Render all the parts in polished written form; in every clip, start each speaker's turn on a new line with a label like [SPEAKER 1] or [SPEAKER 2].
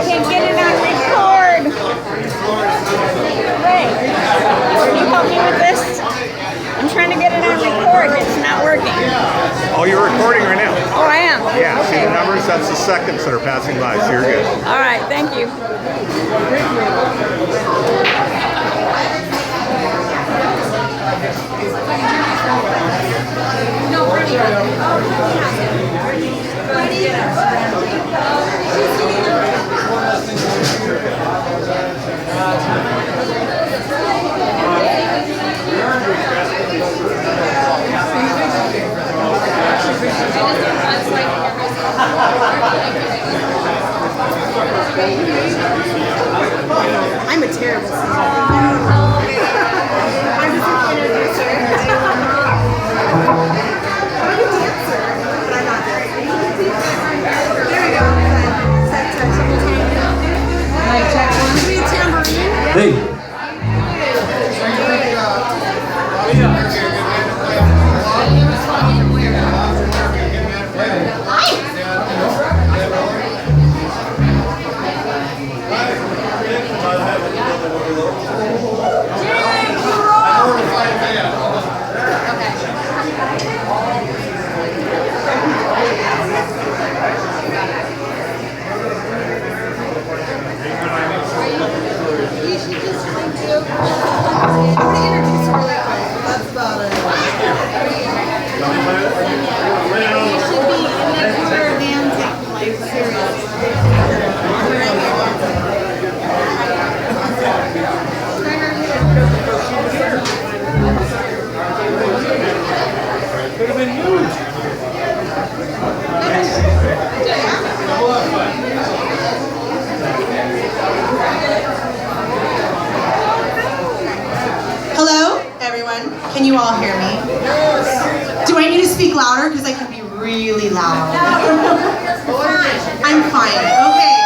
[SPEAKER 1] can't get it on record. Ray, can you help me with this? I'm trying to get it on record. It's not working.
[SPEAKER 2] Oh, you're recording right now?
[SPEAKER 1] Oh, I am?
[SPEAKER 2] Yeah,
[SPEAKER 1] okay.
[SPEAKER 2] See the numbers? That's the seconds that are passing by, so you're good.
[SPEAKER 1] All right, thank you.
[SPEAKER 3] I'm a terrible singer. I'm just an introducer. I'm a dancer, but I'm not dancing. There we go. Set touch. Mic check one. Give me a tambourine.
[SPEAKER 4] Hey.
[SPEAKER 3] Hello, everyone. Can you all hear me? Do I need to speak louder? Because I can be really loud. I'm fine. Okay.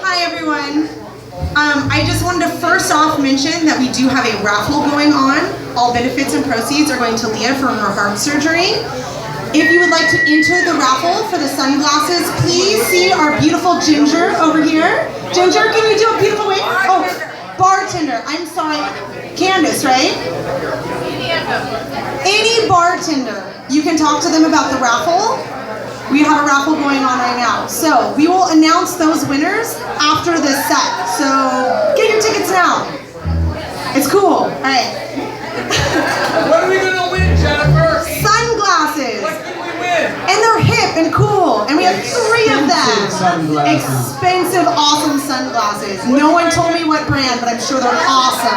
[SPEAKER 3] Hi, everyone. I just wanted to first off mention that we do have a raffle going on. All benefits and proceeds are going to Leah for her heart surgery. If you would like to enter the raffle for the sunglasses, please see our beautiful Ginger over here. Ginger, can you do a beautiful wave? Oh, bartender. I'm sorry. Candace, right? Any bartender. You can talk to them about the raffle. We have a raffle going on right now. So we will announce those winners after this set. So get your tickets now. It's cool. All right.
[SPEAKER 5] What are we going to win, Jennifer?
[SPEAKER 3] Sunglasses.
[SPEAKER 5] What can we win?
[SPEAKER 3] And they're hip and cool. And we have 3 of them.
[SPEAKER 4] Sunglasses.
[SPEAKER 3] Expensive, awesome sunglasses. No one told me what brand, but I'm sure they're awesome.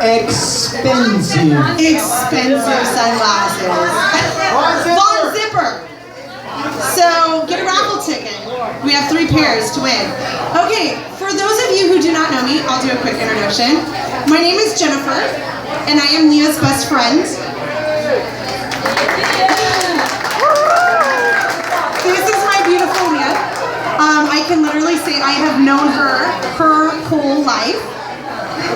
[SPEAKER 4] Expensive.
[SPEAKER 3] Expensive sunglasses. Von Zipper. So get a raffle ticket. We have 3 pairs to win. Okay, for those of you who do not know me, I'll do a quick introduction. My name is Jennifer, and I am Leah's best friend. This is my beautiful Leah. I can literally say I have known her whole life.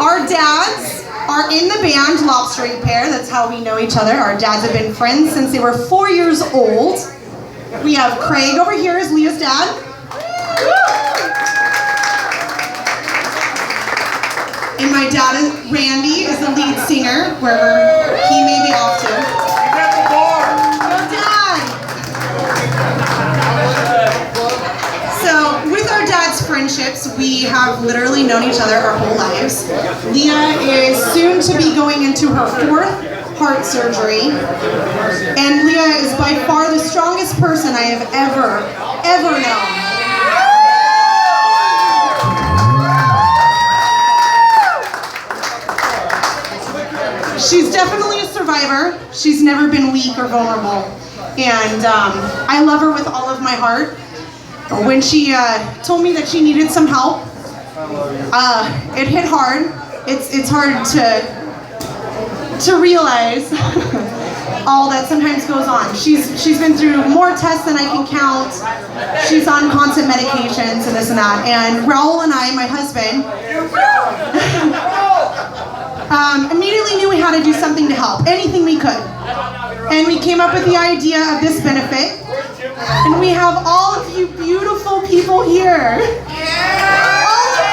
[SPEAKER 3] Our dads are in the band Lobster pair. That's how we know each other. Our dads have been friends since they were 4 years old. We have Craig over here as Leah's dad. And my dad, Randy, is the lead singer, wherever he may be off to. Go, Dad! So, with our dad's friendships, we have literally known each other our whole lives. Leah is soon to be going into her 4th heart surgery. And Leah is by far the strongest person I have ever known. She's definitely a survivor. She's never been weak or vulnerable. And I love her with all of my heart. When she told me that she needed some help, it hit hard. It's hard to realize all that sometimes goes on. She's been through more tests than I can count. She's on constant medications and this and that. And Raul and I, my husband, immediately knew we had to do something to help, anything we could. And we came up with the idea of this benefit. And we have all of you beautiful people here. All of you!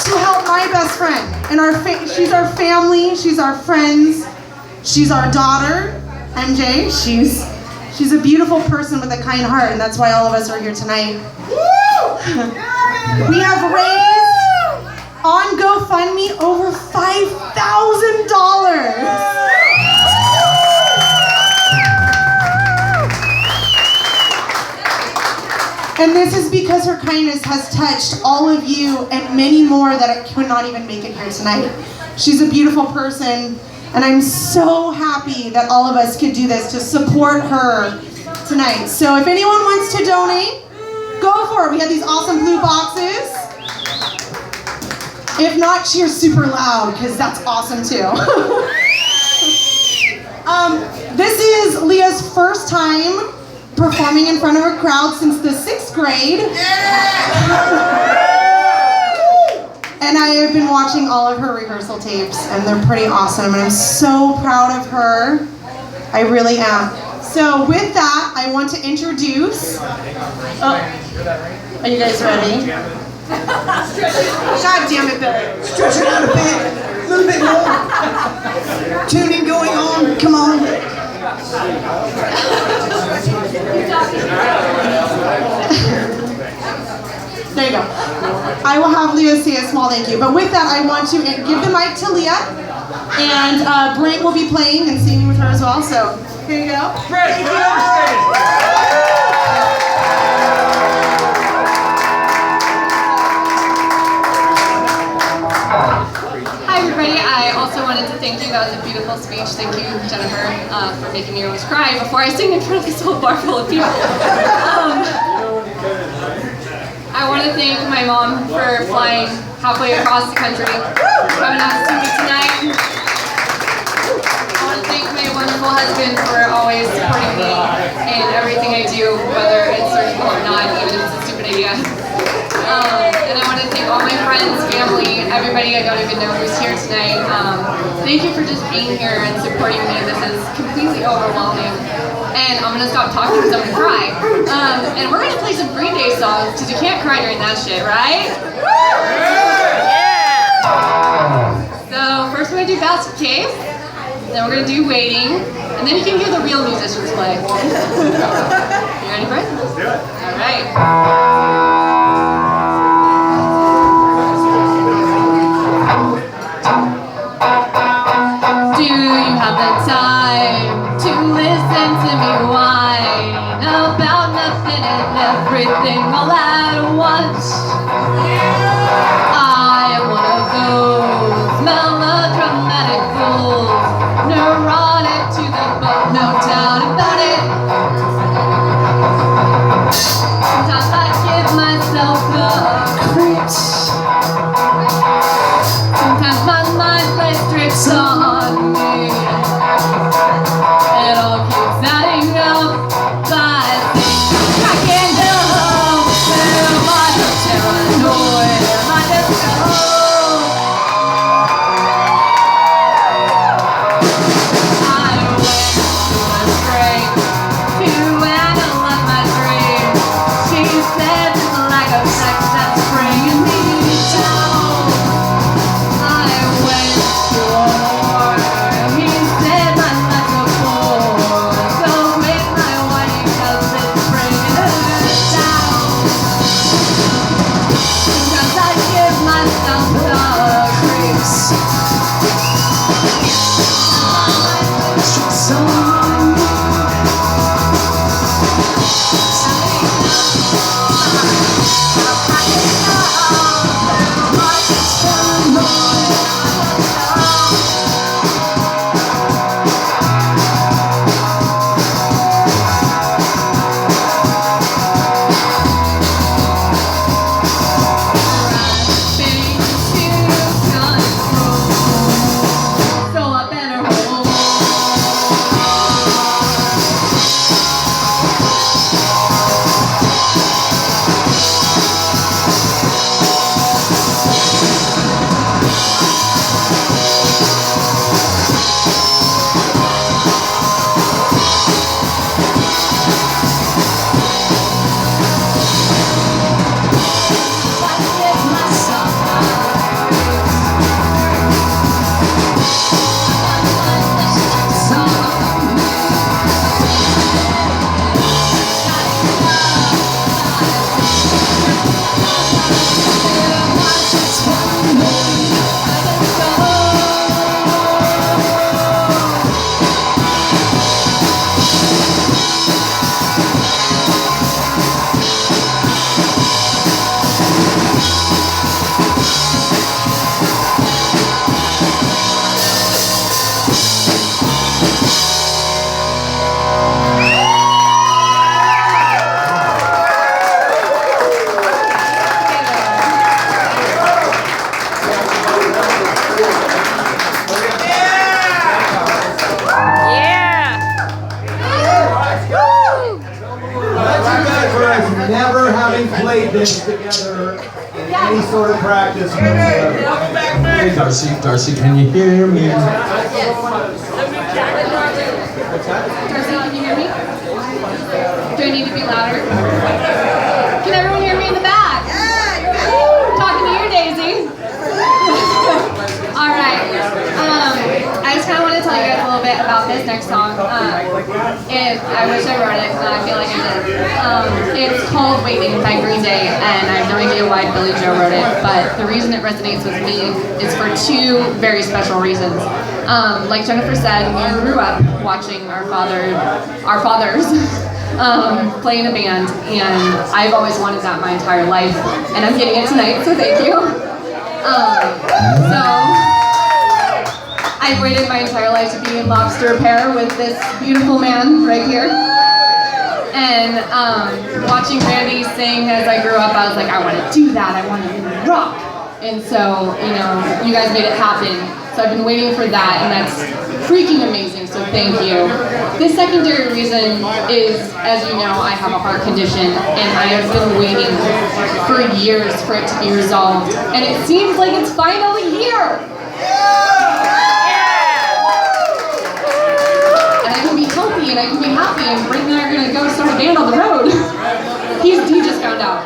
[SPEAKER 3] To help my best friend. And she's our family, she's our friends, she's our daughter, MJ. She's a beautiful person with a kind heart, and that's why all of us are here tonight. We have raised on GoFundMe over $5,000. And this is because her kindness has touched all of you and many more that could not even make it here tonight. She's a beautiful person, and I'm so happy that all of us could do this to support her tonight. So if anyone wants to donate, go for it. We have these awesome blue boxes. If not, cheer super loud, because that's awesome too. This is Leah's first time performing in front of a crowd since the 6th grade. And I have been watching all of her rehearsal tapes, and they're pretty awesome, and I'm so proud of her. I really am. So with that, I want to introduce... Oh, are you guys ready? God damn it, Billy.
[SPEAKER 4] Stretch it out a bit. A little bit more. Tuning going on. Come on.
[SPEAKER 3] There you go. I will have Leah say a small thank you. But with that, I want to give the mic to Leah. And Brent will be playing and singing with her as well. So here you go.
[SPEAKER 5] Brent,
[SPEAKER 3] Thank you.
[SPEAKER 6] Hi everybody, I also wanted to thank you. That was a beautiful speech. Thank you, Jennifer, for making me almost cry before I sing in front of this whole bar full of people. I want to thank my mom for flying halfway across the country, coming out to see me tonight. I want to thank my wonderful husband for always supporting me in everything I do, whether it's surgical or not, even if it's a stupid idea. And I want to thank all my friends, family, everybody I don't even know who's here tonight. Thank you for just being here and supporting me. This is completely overwhelming. And I'm going to stop talking because I'm going to cry. And we're going to play some Green Day songs because you can't cry during that shit, right? Yeah! So first we're going to do Basket Case. Then we're going to do Waiting. And then you can hear the real musicians play. You ready, Brent? Let's do it. All right. Do you have the time to listen to me whine about nothing and everything all at once? I am one of those melodramatic fools, neurotic to the bone, no doubt about it. Sometimes I give myself the creeps. Sometimes my mind plays tricks on me. It all keeps adding up, but I think I can't help. Am I paranoid? Am I just I went to a break.
[SPEAKER 7] played this together in any sort of practice whatsoever. Hey Darcy, can you hear me?
[SPEAKER 6] Darcy, can you hear me? Do I need to be louder? Can everyone hear me in the back? Talking to you, Daisy. All right. I just kind of want to tell you guys a little bit about this next song. I wish I wrote it, but I feel like I did. It's called Waiting by Green Day, and I have no idea why Billy Joe wrote it, but the reason it resonates with me is for two very special reasons. Like Jennifer said, we grew up watching our fathers play in a band, and I've always wanted that my entire life, and I'm getting it tonight, so thank you. So I've waited my entire life to be in Lobster pair with this beautiful man right here. And watching Randy sing as I grew up, I was like, I want to do that. I want to rock. And so, you guys made it happen. So I've been waiting for that, and that's freaking amazing, so thank you. The secondary reason is, as you know, I have a heart condition, and I have been waiting for years for it to be resolved, and it seems like it's finally here! And I can be healthy, and I can be happy, and Brent and I are gonna go start a band on the road. He just found out.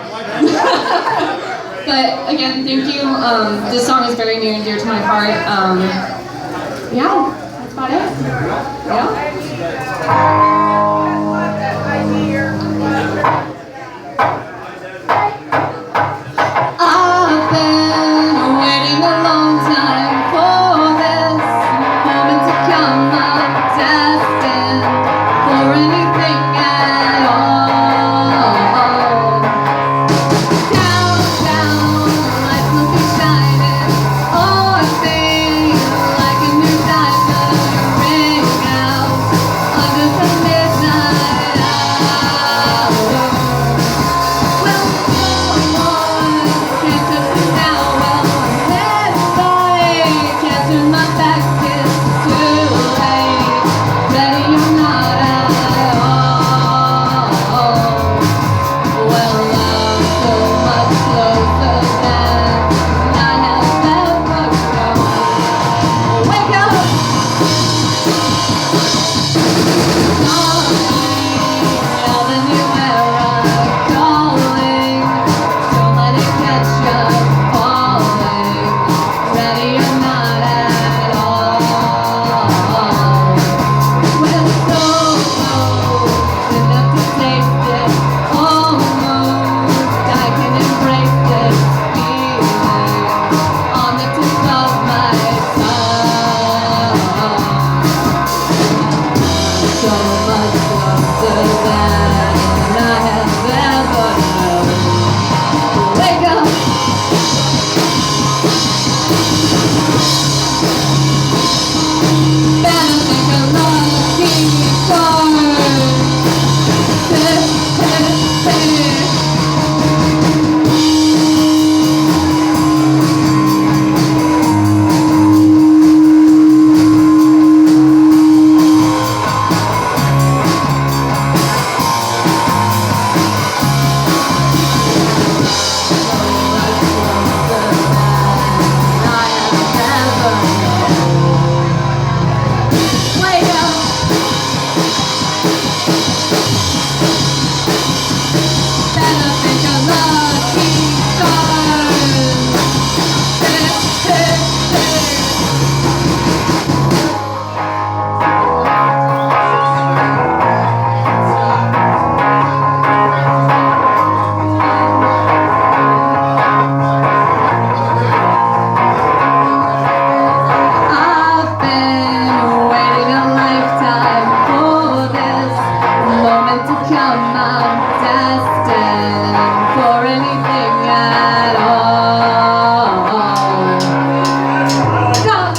[SPEAKER 6] But again, thank you. This song is very near and dear to my heart. Yeah, that's about it. Yeah. I've been waiting a long time for this moment to come. I'm destined for anything at all. Downtown, lights will be shining. Oh, I feel like a new diamond ring out under the midnight hour. Well, no one can touch me now. Well, if I can't turn my back, it's too late. Ready or not at all. Well, I'm so much closer than I have ever known. Wake up! Now the new era calling. Don't let it catch you falling. Ready or not at all. Well, so close enough to taste it. Almost I can embrace this feeling on the tip of my tongue. So much closer than I have ever known. Wake up! Better think a lucky start. Wake up! Better think a lucky I've been waiting a lifetime for this moment to come. I'm destined for anything at all. God.